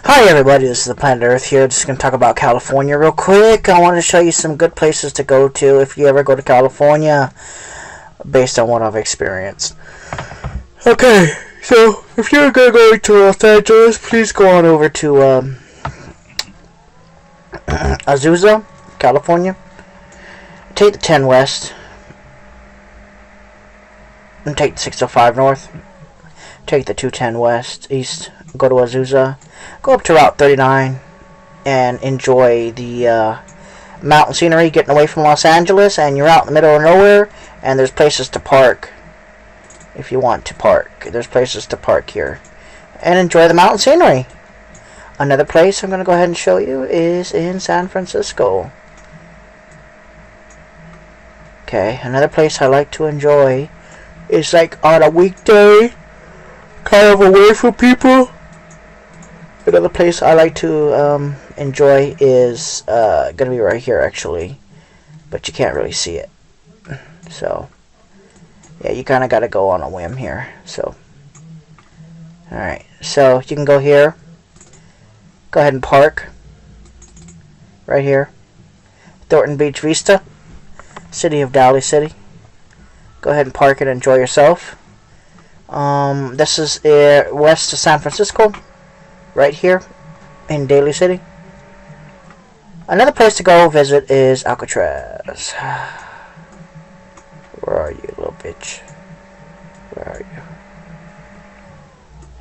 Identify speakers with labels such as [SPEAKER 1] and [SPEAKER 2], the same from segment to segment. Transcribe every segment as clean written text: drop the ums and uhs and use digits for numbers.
[SPEAKER 1] Hi everybody, this is the Planet Earth here. Just going to talk about California real quick. I want to show you some good places to go to if you ever go to California, based on what I've experienced. Okay, so if you're going to Los Angeles, please go on over to Azusa, California. Take the 10 west and take the 605 north. Take the 210 west, east, go to Azusa. Go up to Route 39 and enjoy the mountain scenery, getting away from Los Angeles, and you're out in the middle of nowhere, and there's places to park if you want to park. There's places to park here. And enjoy the mountain scenery. Another place I'm going to go ahead and show you is in San Francisco. Okay, another place I like to enjoy is like on a weekday, kind of away from people. Another place I like to enjoy is going to be right here, actually. But you can't really see it. So, yeah, you kind of got to go on a whim here. So, alright. So, you can go here. Go ahead and park. Right here. Thornton Beach Vista. City of Daly City. Go ahead and park and enjoy yourself. This is west of San Francisco. Right here in Daly City. Another place to go visit is Alcatraz. Where are you, little bitch? Where are you?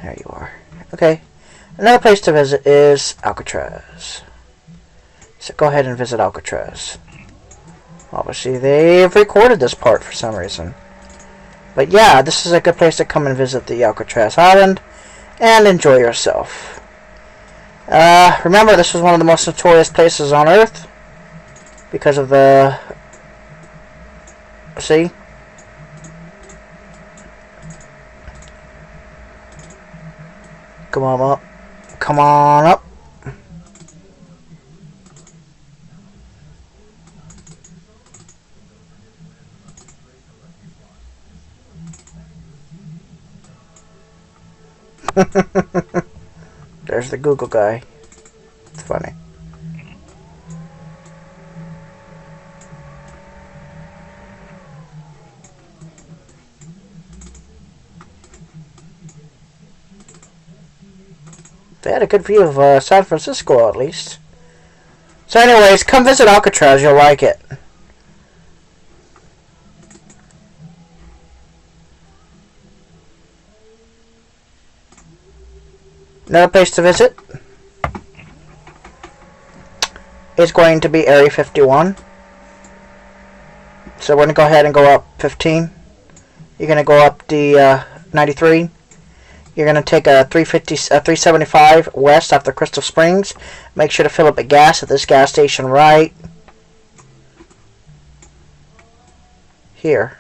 [SPEAKER 1] There you are. Okay. Another place to visit is Alcatraz. So go ahead and visit Alcatraz. Obviously, they've recorded this part for some reason. But yeah, this is a good place to come and visit the Alcatraz Island and enjoy yourself. Remember, this was one of the most notorious places on Earth because of the... See? Come on up. Come on up. There's the Google guy. It's funny. They had a good view of San Francisco, at least. So anyways, come visit Alcatraz. You'll like it. Another place to visit is going to be Area 51. So we're going to go ahead and go up 15. You're going to go up the 93. You're going to take a 375 west after Crystal Springs. Make sure to fill up at gas at this gas station right here.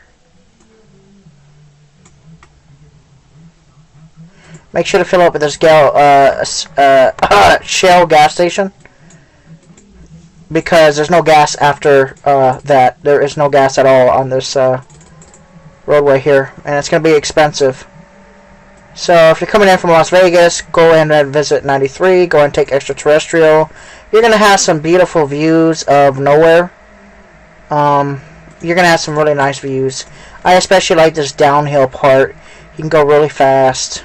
[SPEAKER 1] Make sure to fill up at this Shell gas station, because there's no gas after that. There is no gas at all on this roadway here, and it's going to be expensive. So if you're coming in from Las Vegas, go in and visit 93. Go and take extraterrestrial. You're going to have some beautiful views of nowhere. You're going to have some really nice views. I especially like this downhill part. You can go really fast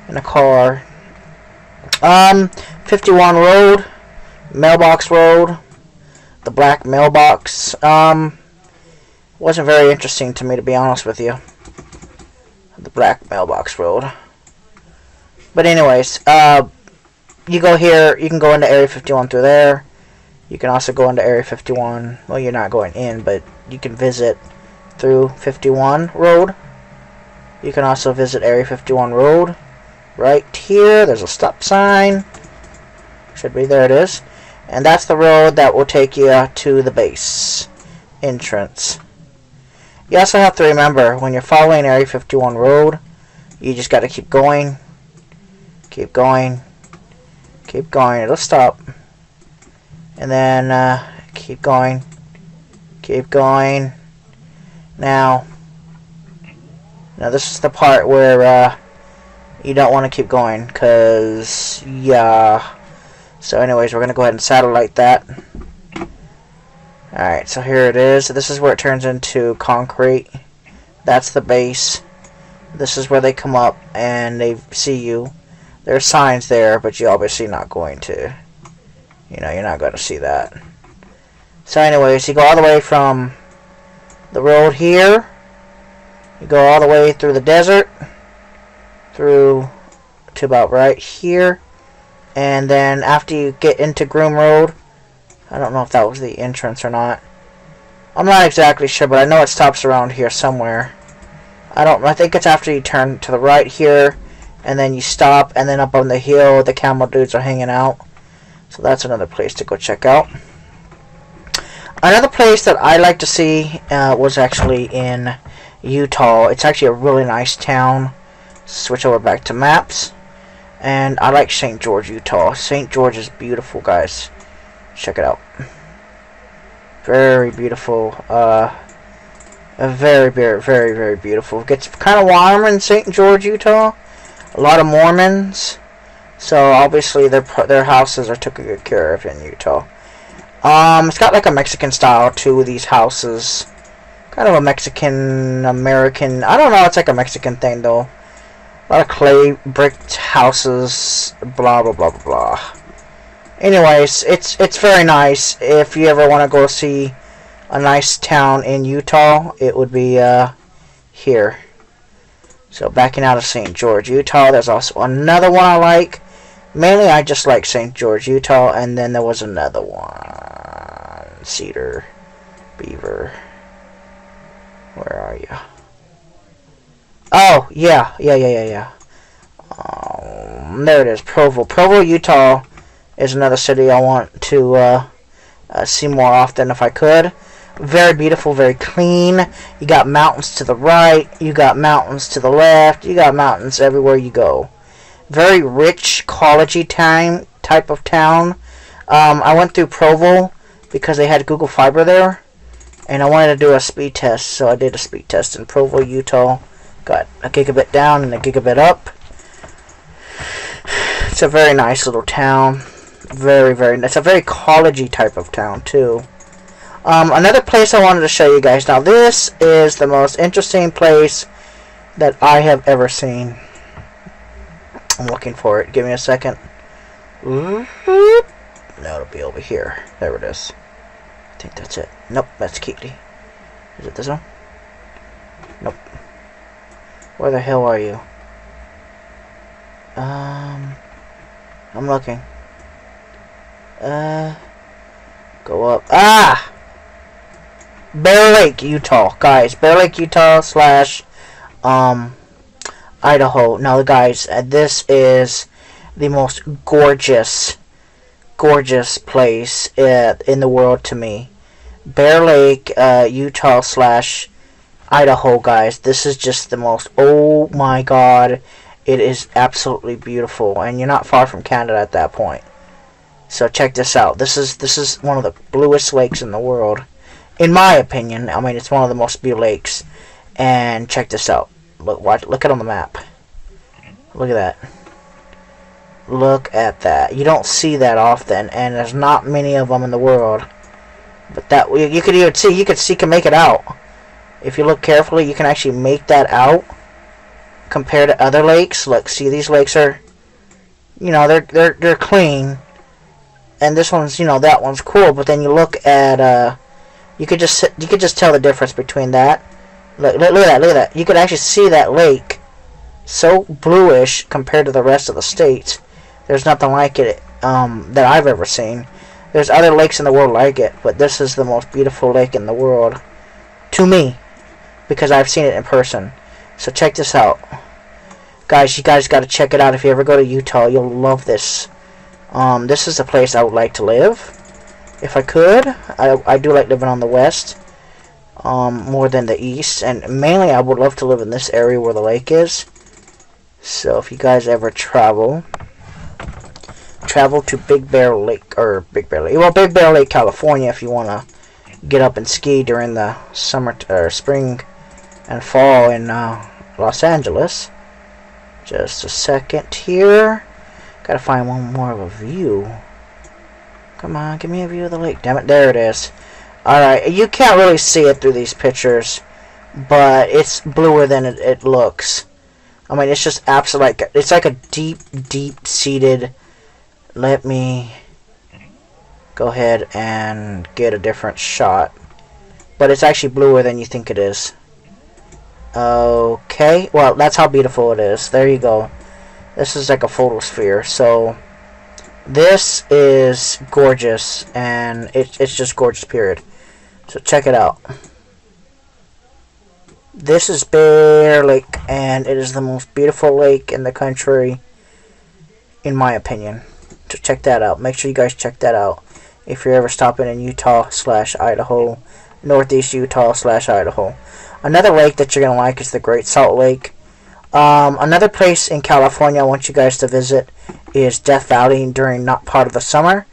[SPEAKER 1] in a car. 51 Road, Mailbox Road, the Black Mailbox. Wasn't very interesting to me, to be honest with you. The Black Mailbox Road. But anyways, you go here, you can go into Area 51 through there. You can also go into Area 51. Well, you're not going in, but you can visit through 51 Road. You can also visit Area 51 Road. Right here, there's a stop sign. Should be, there it is. And that's the road that will take you to the base entrance. You also have to remember, when you're following Area 51 Road, you just got to keep going. Keep going. Keep going. It'll stop. And then keep going. Keep going. Now this is the part where you don't want to keep going, because, yeah. So anyways, we're going to go ahead and satellite that. Alright, so here it is. This is where it turns into concrete. That's the base. This is where they come up and they see you. There's signs there, but you're obviously not going to, you know, you're not going to see that. So anyways, you go all the way from the road here. You go all the way through the desert. Through to about right here. And then after you get into Groom Road, I don't know if that was the entrance or not. I'm not exactly sure, but I know it stops around here somewhere. I think it's after you turn to the right here, and then you stop, and then up on the hill, the camel dudes are hanging out. So that's another place to go check out. Another place that I like to see was actually in Utah. It's actually a really nice town. Switch over back to maps. And I like St. George, Utah. St. George is beautiful, guys. Check it out. Very beautiful. Very, very, very, very beautiful. It gets kind of warm in St. George, Utah. A lot of Mormons. So obviously their houses are taken good care of in Utah. It's got like a Mexican style to these houses. Kind of a Mexican American. I don't know. It's like a Mexican thing though. A lot of clay bricked houses. Blah blah blah blah blah. Anyways, it's very nice. If you ever want to go see a nice town in Utah, it would be here. So backing out of St. George, Utah, there's also another one I like. Mainly I just like St. George, Utah, and then there was another one. Cedar, Beaver. Where are you? Oh, yeah. There it is, Provo. Provo, Utah is another city I want to see more often if I could. Very beautiful, very clean. You got mountains to the right. You got mountains to the left. You got mountains everywhere you go. Very rich, collegey type of town. I went through Provo because they had Google Fiber there. And I wanted to do a speed test, so I did a speed test in Provo, Utah. Got a gigabit down and a gigabit up. It's a very nice little town. Very, very. It's a very collegey type of town, too. Another place I wanted to show you guys. Now, this is the most interesting place that I have ever seen. I'm looking for it. Give me a second. No, it'll be over here. There it is. I think that's it. Nope, that's Keatley. Is it this one? Nope. Where the hell are you? I'm looking. Go up. Ah! Bear Lake, Utah, guys. Bear Lake, Utah / Idaho. Now, guys, this is the most gorgeous place in the world to me. Bear Lake, Utah / Idaho, guys. This is just the most. Oh my God, it is absolutely beautiful, and you're not far from Canada at that point. So check this out. This is one of the bluest lakes in the world, in my opinion. I mean, it's one of the most blue lakes. And check this out. Look at it on the map. Look at that. Look at that. You don't see that often, and there's not many of them in the world. But that you could even see. You can make it out. If you look carefully, you can actually make that out compared to other lakes. Look, see, these lakes are, you know, they're clean. And this one's, you know, that one's cool. But then you look at, you could just tell the difference between that. Look at that. You could actually see that lake, so bluish compared to the rest of the states. There's nothing like it that I've ever seen. There's other lakes in the world like it, but this is the most beautiful lake in the world, to me, because I've seen it in person. So check this out, guys. You guys got to check it out. If you ever go to Utah, you'll love this. This is a place I would like to live, if I could. I do like living on the west, more than the east, and mainly I would love to live in this area where the lake is. So if you guys ever travel to Big Bear Lake, Big Bear Lake, California, if you want to get up and ski during the summer or spring and fall in Los Angeles, Just a second here. Gotta find one more of a view. Come on, give me a view of the lake. Damn it, there it is. Alright, you can't really see it through these pictures, but it's bluer than it looks. I mean, it's just absolutely, it's like a deep, deep-seated. Let me go ahead and get a different shot. But it's actually bluer than you think it is. Okay, well, that's how beautiful it is. There you go. This is like a photosphere, so this is gorgeous, and it's just gorgeous, period. So check it out. This is Bear Lake, and it is the most beautiful lake in the country, in my opinion. So check that out. Make sure you guys check that out if you're ever stopping in Utah/Idaho, Northeast Utah/Idaho. Another lake that you're going to like is the Great Salt Lake. Another place in California I want you guys to visit is Death Valley during not part of the summer.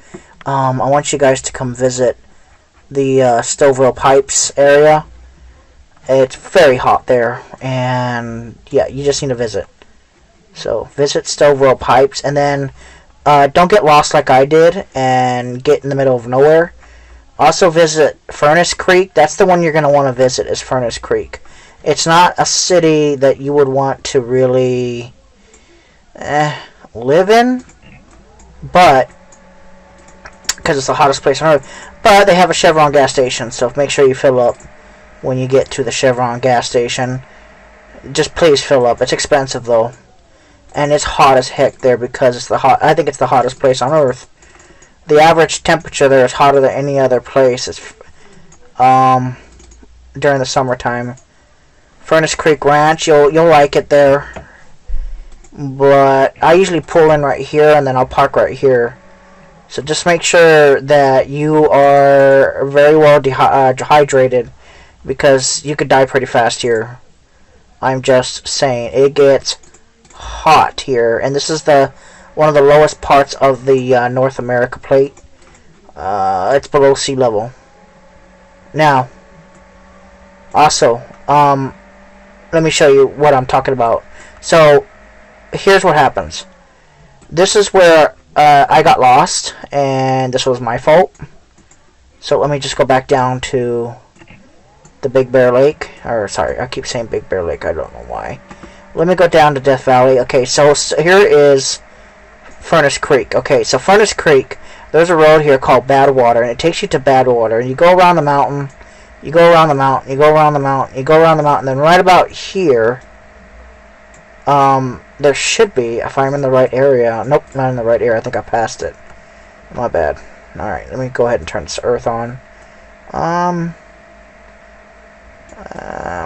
[SPEAKER 1] I want you guys to come visit the Stovall Pipes area. It's very hot there, and yeah, you just need to visit. So visit Stovall Pipes, and then don't get lost like I did and get in the middle of nowhere. Also visit Furnace Creek. That's the one you're going to want to visit, is Furnace Creek. It's not a city that you would want to really live in, but because it's the hottest place on earth. But they have a Chevron gas station, so make sure you fill up when you get to the Chevron gas station. Just please fill up. It's expensive though, and it's hot as heck there because it's I think it's the hottest place on earth. The average temperature there is hotter than any other place. It's during the summertime. Furnace Creek Ranch, you'll like it there. But I usually pull in right here and then I'll park right here. So just make sure that you are very well hydrated, because you could die pretty fast here. I'm just saying, it gets hot here, and this is one of the lowest parts of the North America plate. It's below sea level. Now, also, let me show you what I'm talking about. So, here's what happens. This is where I got lost, and this was my fault. So let me just go back down to the Big Bear Lake. Or, sorry, I keep saying Big Bear Lake. I don't know why. Let me go down to Death Valley. Okay, so here is Furnace Creek. Okay, so Furnace Creek, there's a road here called Badwater, and it takes you to Badwater. And you go around the mountain, you go around the mountain, you go around the mountain, you go around the mountain, and then right about here, there should be, if I'm in the right area. Nope, not in the right area. I think I passed it. My bad. Alright, let me go ahead and turn this earth on.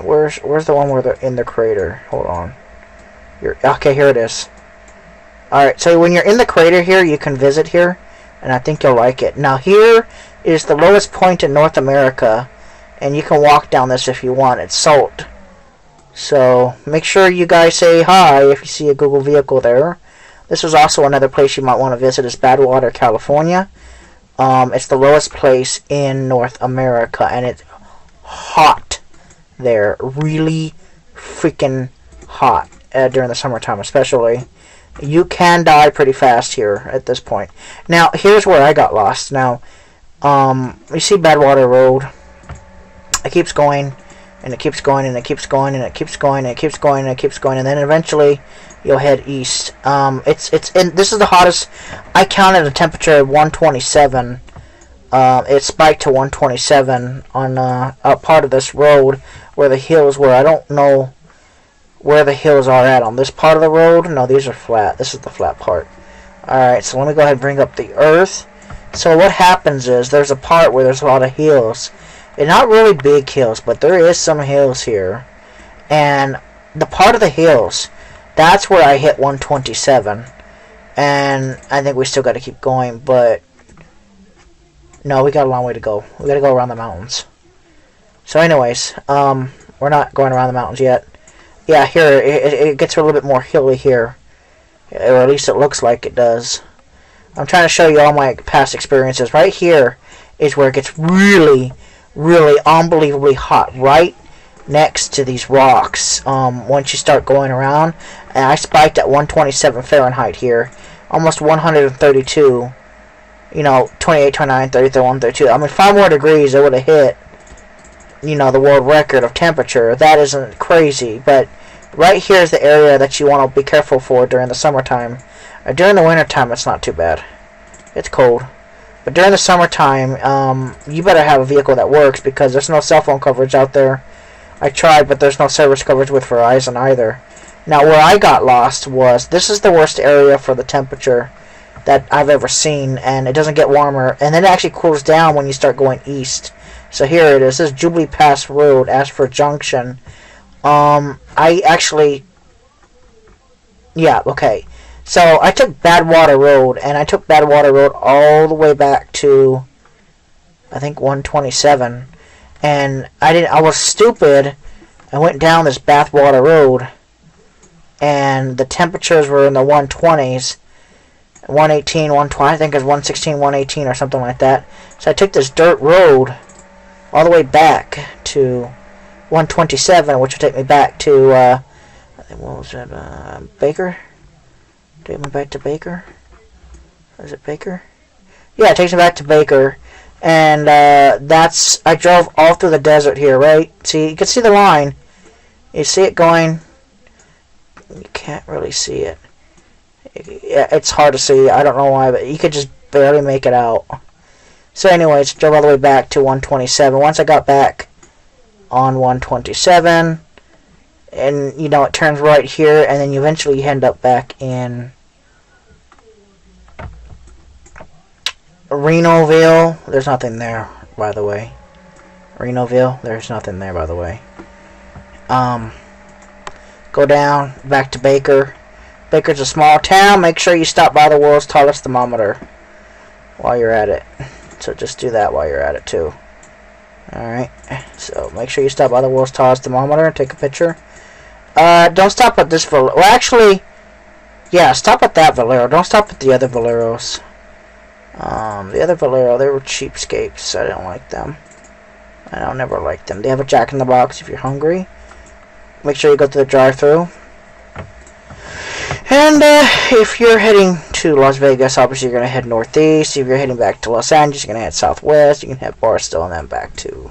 [SPEAKER 1] Where's the one where they're in the crater? Hold on. Okay, here it is. Alright, so when you're in the crater here, you can visit here, and I think you'll like it. Now here is the lowest point in North America, and you can walk down this if you want. It's salt. So make sure you guys say hi if you see a Google vehicle there. This is also another place you might want to visit, is Badwater, California. It's the lowest place in North America, and it's hot there. Really freaking hot during the summertime especially. You can die pretty fast here at this point. Now, here's where I got lost. Now, you see Badwater Road. It keeps going, and it keeps going, and it keeps going, and it keeps going, and it keeps going, and it keeps going, and then eventually you'll head east. This is the hottest. I counted a temperature of 127. It spiked to 127 on a part of this road where the hills were. I don't know where the hills are at on this part of the road. No, these are flat. This is the flat part. Alright, so let me go ahead and bring up the earth. So what happens is there's a part where there's a lot of hills. And not really big hills, but there is some hills here. And the part of the hills, that's where I hit 127. And I think we still got to keep going, but no, we got a long way to go. We got to go around the mountains. So anyways, we're not going around the mountains yet. Yeah, here, it gets a little bit more hilly here. Or at least it looks like it does. I'm trying to show you all my past experiences. Right here is where it gets really, really unbelievably hot. Right next to these rocks. Once you start going around. and I spiked at 127 Fahrenheit here, almost 132. You know, 28, 29, 30, 31, 32. I mean, 5 more degrees, it would have hit, you know, the world record of temperature. That isn't crazy, but right here is the area that you want to be careful for during the summertime. During the wintertime, it's not too bad. It's cold. But during the summertime, you better have a vehicle that works, because there's no cell phone coverage out there. I tried, but there's no service coverage with Verizon either. Now, where I got lost was, this is the worst area for the temperature that I've ever seen, and it doesn't get warmer, and then it actually cools down when you start going east. So here it is. This is Jubilee Pass Road, Ashford Junction. I actually, yeah, okay. So I took Badwater Road, and I took Badwater Road all the way back to, I think, 127. And I was stupid. I went down this Bathwater Road, and the temperatures were in the 120s. 118, 120, I think it was 116, 118 or something like that. So I took this dirt road all the way back to 127, which would take me back to, I think, what was it, Baker? Take me back to Baker? Is it Baker? Yeah, it takes me back to Baker. And I drove all through the desert here, right? See, you can see the line. You see it going. You can't really see it. It's hard to see. I don't know why, but you could just barely make it out. So anyways, drove all the way back to 127. Once I got back on 127, and you know, it turns right here, and then you eventually end up back in Renoville. There's nothing there, by the way. Renoville, there's nothing there, by the way. Go down, back to Baker. Baker's a small town. Make sure you stop by the world's tallest thermometer while you're at it. So just do that while you're at it too. Alright, so make sure you stop by the world's tallest thermometer and take a picture. Don't stop at this Valero. Well, actually, yeah, stop at that Valero. Don't stop at the other Valeros. The other Valero, they were cheapskates. I didn't like them. I don't never like them. They have a Jack in the Box if you're hungry. Make sure you go to the drive-thru. And if you're heading to Las Vegas, obviously you're going to head northeast. If you're heading back to Los Angeles, you're going to head southwest. You can head Barstow and then back to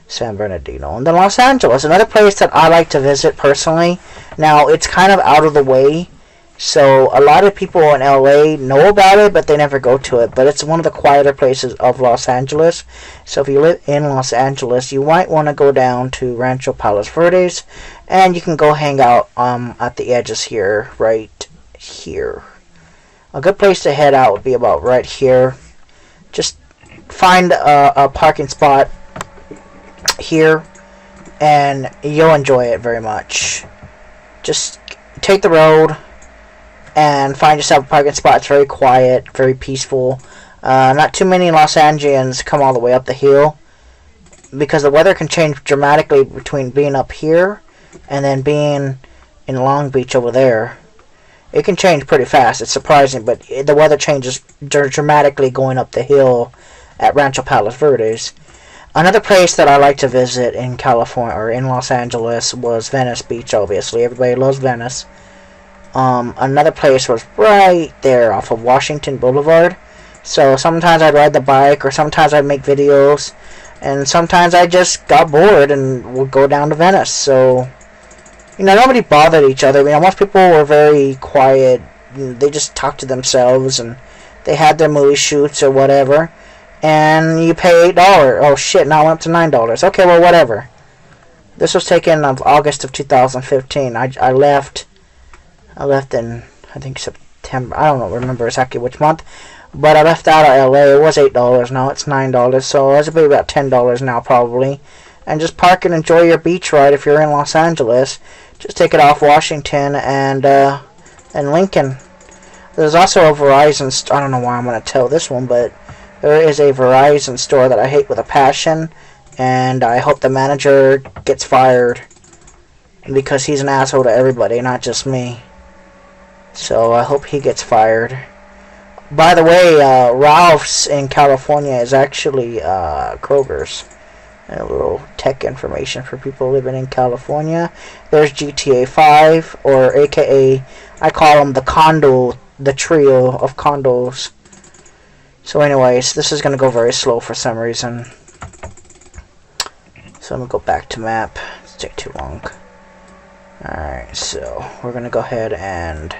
[SPEAKER 1] San Bernardino. And then Los Angeles, another place that I like to visit personally. Now, it's kind of out of the way, so a lot of people in LA know about it, but they never go to it. But it's one of the quieter places of Los Angeles. So if you live in Los Angeles, you might want to go down to Rancho Palos Verdes, and you can go hang out at the edges here, right here. A good place to head out would be about right here. Just find a parking spot here, and you'll enjoy it very much. Just take the road and find yourself a parking spot. It's very quiet, very peaceful. Not too many Los Angeles come all the way up the hill, because the weather can change dramatically between being up here and then being in Long Beach over there. It can change pretty fast. It's surprising, but the weather changes dramatically going up the hill at Rancho Palos Verdes. Another place that I like to visit in California, or in Los Angeles, was Venice Beach, obviously. Everybody loves Venice. Another place was right there off of Washington Boulevard. So sometimes I'd ride the bike, or sometimes I'd make videos, and sometimes I just got bored and would go down to Venice. So, you know, nobody bothered each other. You know, most people were very quiet. They just talked to themselves, and they had their movie shoots or whatever. And you pay $8. Oh shit, now it went up to $9. Okay, well, whatever. This was taken in August of 2015. I left in, I think, September. I don't remember exactly which month. But I left out of LA. It was $8. Now it's $9. So it's about $10 now, probably. And just park and enjoy your beach ride if you're in Los Angeles. Just take it off Washington and Lincoln. There's also a Verizon store. I don't know why I'm going to tell this one, but there is a Verizon store that I hate with a passion, and I hope the manager gets fired, because he's an asshole to everybody, not just me. So I hope he gets fired. By the way, Ralph's in California is actually Kroger's. And a little tech information for people living in California. There's GTA 5, or AKA, I call them the trio of condos. So anyways, this is going to go very slow for some reason. So I'm going to go back to map. It's take too long. Alright, so we're going to go ahead and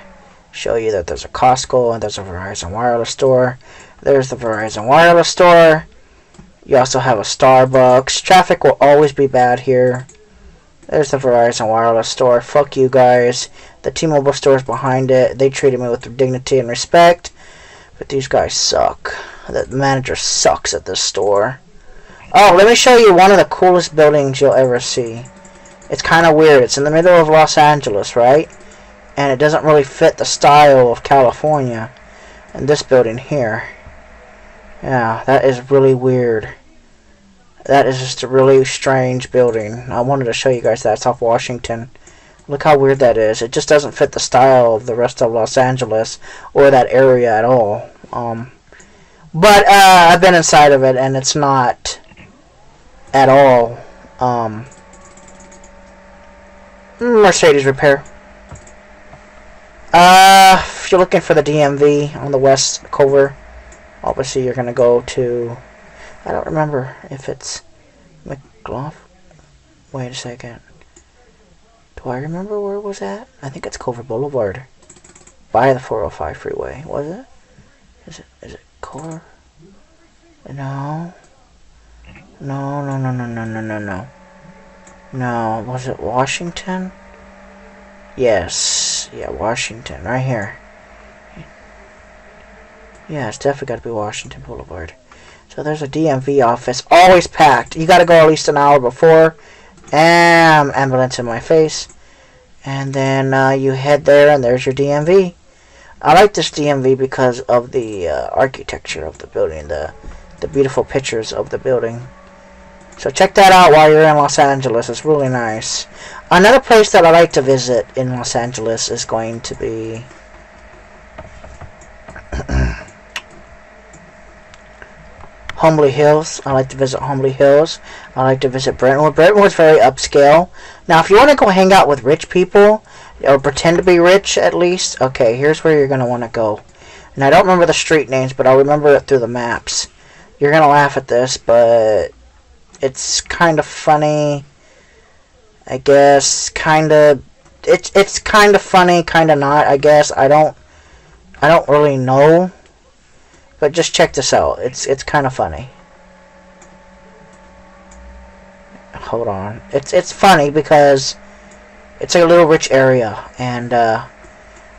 [SPEAKER 1] show you that there's a Costco and there's a Verizon Wireless store. There's the Verizon Wireless store. You also have a Starbucks. Traffic will always be bad here. There's the Verizon Wireless store. Fuck you guys. The T-Mobile store is behind it. They treated me with dignity and respect. But these guys suck. The manager sucks at this store. Oh, let me show you one of the coolest buildings you'll ever see. It's kind of weird. It's in the middle of Los Angeles, right? And it doesn't really fit the style of California. And this building here. Yeah, that is really weird. That is just a really strange building. I wanted to show you guys that. It's off Washington. Look how weird that is. It just doesn't fit the style of the rest of Los Angeles or that area at all. But I've been inside of it and it's not at all Mercedes repair. If you're looking for the DMV on the West Cover, obviously you're gonna go to, I don't remember if it's McLaughlin. Wait a second. Do I remember where it was at? I think it's Culver Boulevard. By the 405 freeway. Was it? Is it Culver? No. No. No, was it Washington? Yes. Yeah, Washington. Right here. Yeah, it's definitely got to be Washington Boulevard. So there's a DMV office. Always packed. You got to go at least an hour before. Ambulance in my face. And then you head there and there's your DMV. I like this DMV because of the architecture of the building. The beautiful pictures of the building. So check that out while you're in Los Angeles. It's really nice. Another place that I like to visit in Los Angeles is going to be Homely Hills. I like to visit Homely Hills. I like to visit Brentwood. Brentwood's very upscale. Now, if you want to go hang out with rich people, or pretend to be rich at least, okay, here's where you're going to want to go. And I don't remember the street names, but I'll remember it through the maps. You're going to laugh at this, but it's kind of funny. I guess kind of it's kind of funny, kind of not, I guess. I don't really know. But just check this out. It's kind of funny. Hold on. It's funny because it's a little rich area and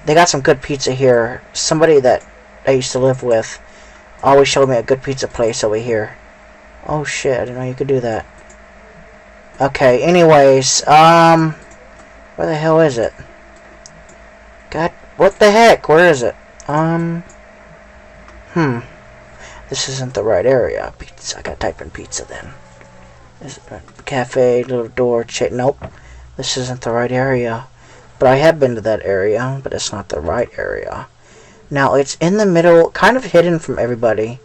[SPEAKER 1] they got some good pizza here. Somebody that I used to live with always showed me a good pizza place over here. Oh shit, I didn't know you could do that. Okay, anyways, where the hell is it? God, what the heck? Where is it? This isn't the right area. Pizza. I gotta type in pizza then. Cafe, little door, nope. This isn't the right area. But I have been to that area, but it's not the right area. Now, it's in the middle, kind of hidden from everybody.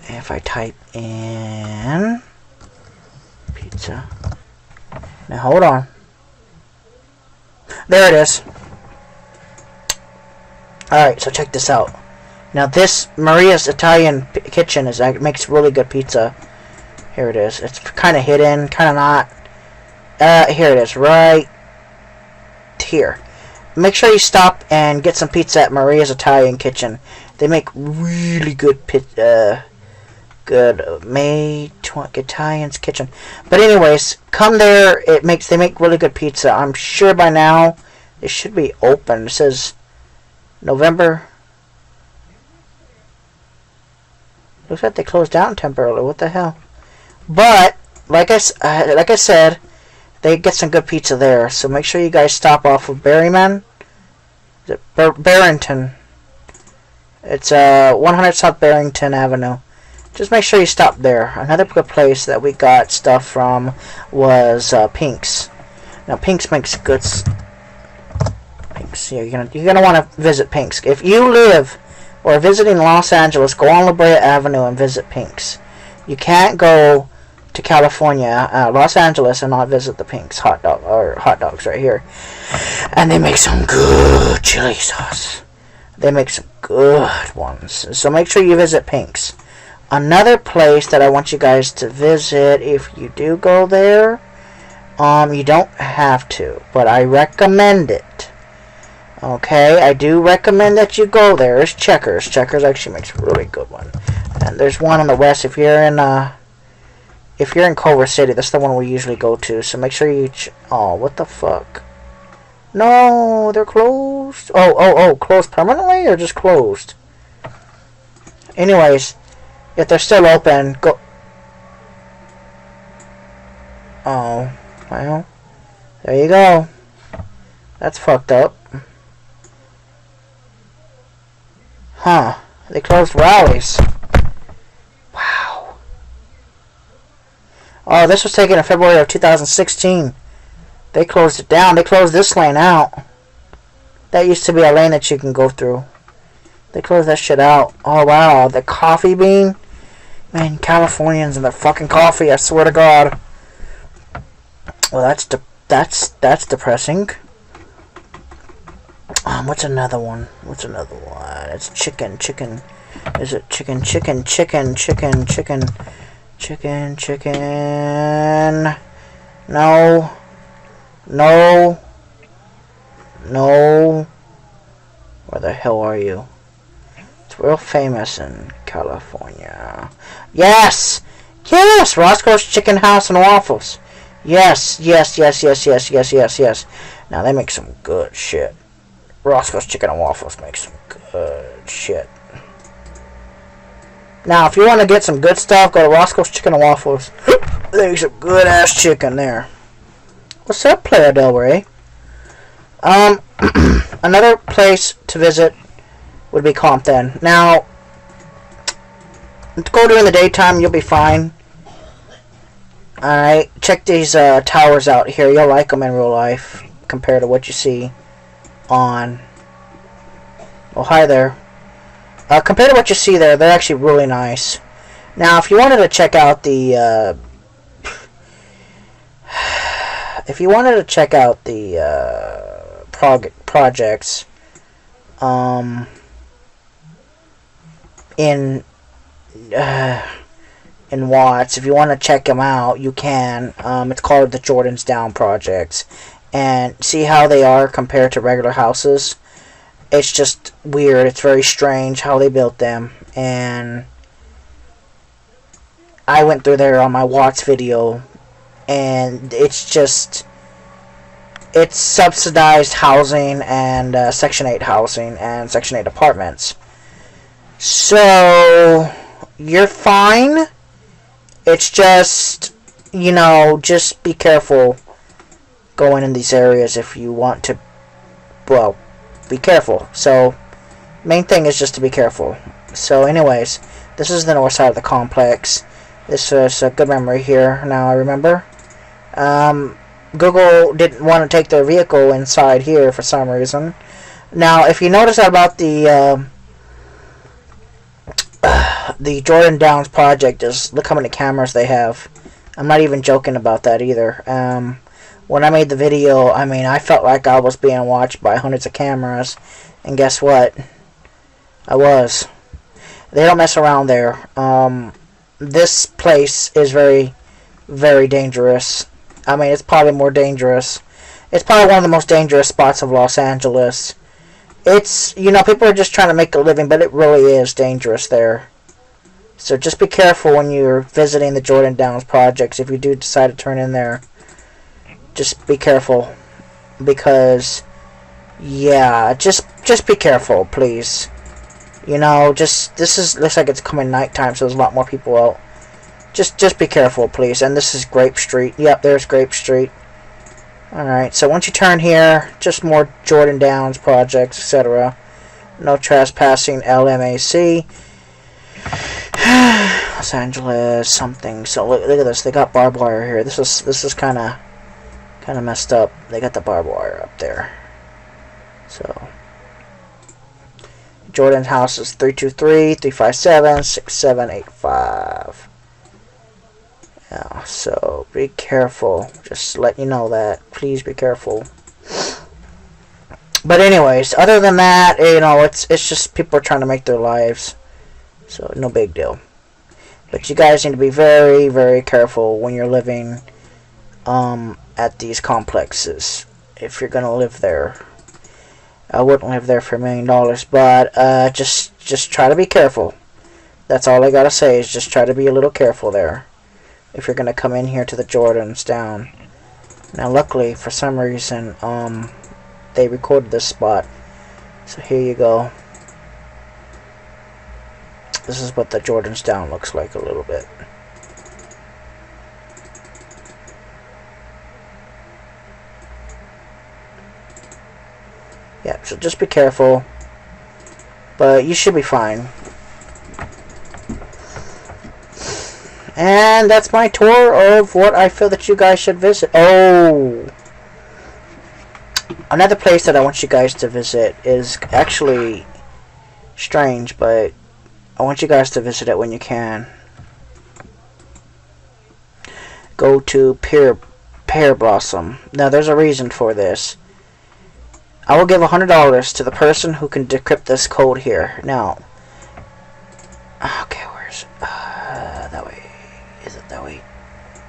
[SPEAKER 1] If I type in pizza. Now, hold on. There it is. Alright, so check this out. Now, this Maria's Italian Kitchen makes really good pizza. Here it is. It's kind of hidden, kind of not. Here it is, right here. Make sure you stop and get some pizza at Maria's Italian Kitchen. They make really good Italian's Kitchen. But anyways, come there. They make really good pizza. I'm sure by now it should be open. It says November. Looks like they closed down temporarily. What the hell? But like I said, they get some good pizza there. So make sure you guys stop off of Barrington. It's 100 South Barrington Avenue. Just make sure you stop there. Another good place that we got stuff from was Pink's. Now Pink's makes good. Pink's. Yeah, you're gonna want to visit Pink's if you live or are visiting Los Angeles. Go on La Brea Avenue and visit Pink's. You can't go to California, Los Angeles, and not visit the Pink's hot dogs right here. And they make some good chili sauce. They make some good ones. So make sure you visit Pink's. Another place that I want you guys to visit, if you do go there, you don't have to, but I recommend it. Okay, I do recommend that you go there. It's Checkers. Checkers actually makes a really good one. And there's one on the west. If you're in Culver City, that's the one we usually go to. So make sure you. Oh, what the fuck? No, they're closed. Oh, closed permanently or just closed? Anyways, if they're still open, go. Oh, well, there you go. That's fucked up. Huh? They closed Rallies. Wow. Oh, this was taken in February of 2016. They closed it down. They closed this lane out. That used to be a lane that you can go through. They closed that shit out. Oh, wow. The coffee bean? Man, Californians and their fucking coffee, I swear to God. Well, that's depressing. What's another one? It's chicken. Is it chicken? No. Where the hell are you? It's real famous in California. Yes! Roscoe's Chicken House and Waffles. Yes. Now they make some good shit. Roscoe's Chicken and Waffles makes some good shit. Now, if you want to get some good stuff, go to Roscoe's Chicken and Waffles. They make some good ass chicken there. What's up, Player Del Rey? Another place to visit would be Compton. Now, go during the daytime, you'll be fine. Alright, check these towers out here. You'll like them in real life compared to what you see on. Oh, hi there. Compared to what you see there, they're actually really nice. Now, if you wanted to check out the projects in Watts, if you want to check them out, you can. It's called the Jordan's Down projects, and see how they are compared to regular houses. It's just weird. It's very strange how they built them, and I went through there on my Watts video, and it's subsidized housing and Section 8 housing and Section 8 apartments. So you're fine. It's just, just be careful going in these areas if you want to, well, be careful. So main thing is just to be careful. So anyways, this is the north side of the complex. This is a good memory here. Now I remember. Google didn't want to take their vehicle inside here for some reason. Now, if you notice about the Jordan Downs project, is look how many cameras they have. I'm not even joking about that either. When I made the video, I felt like I was being watched by hundreds of cameras, and guess what? I was. They don't mess around there. This place is very, very dangerous. It's probably more dangerous. It's probably one of the most dangerous spots of Los Angeles. It's, people are just trying to make a living, but it really is dangerous there. So just be careful when you're visiting the Jordan Downs projects. If you do decide to turn in there, just be careful. Because, yeah, just be careful, please. This looks like it's coming nighttime, so there's a lot more people out. Just be careful, please. And this is Grape Street. Yep, there's Grape Street. Alright, so once you turn here, just more Jordan Downs projects, etc. No trespassing, LMAC. Los Angeles, something. So look at this. They got barbed wire here. This is kind of messed up. They got the barbed wire up there. So Jordan's house is 323-357-6785. So be careful. Just let you know that. Please be careful. But anyways, other than that, you know, it's just people are trying to make their lives. So no big deal. But you guys need to be very, very careful when you're living at these complexes. If you're gonna live there. I wouldn't live there for $1 million, but just try to be careful. That's all I gotta say is just try to be a little careful there. If you're gonna come in here to the Jordans down. Now luckily, for some reason, they recorded this spot. So here you go. This is what the Jordans down looks like a little bit. Yeah, so just be careful. But you should be fine. And that's my tour of what I feel that you guys should visit. Oh! Another place that I want you guys to visit is actually strange, but I want you guys to visit it when you can. Go to Pearblossom. Now, there's a reason for this. I will give $100 to the person who can decrypt this code here. Now, okay, where's that way? Is it that way?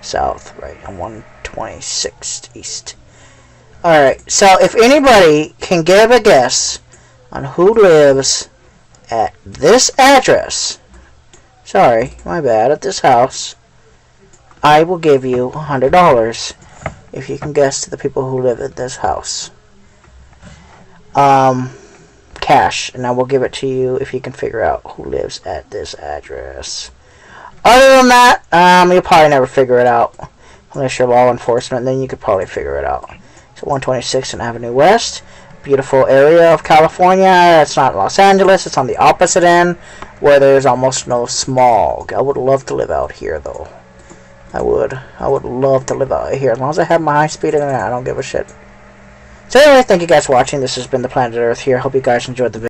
[SPEAKER 1] South, right? On 126th East. Alright, so if anybody can give a guess on who lives at this address, sorry, my bad, at this house, I will give you $100 if you can guess to the people who live at this house. Cash, and I will give it to you if you can figure out who lives at this address. Other than that, you'll probably never figure it out unless you're law enforcement. Then you could probably figure it out. So 126th Avenue West, beautiful area of California. It's not Los Angeles. It's on the opposite end where there's almost no smog. I would love to live out here, though. I would love to live out here as long as I have my high-speed internet. I don't give a shit. So anyway, thank you guys for watching. This has been the Planet Earth here. Hope you guys enjoyed the video.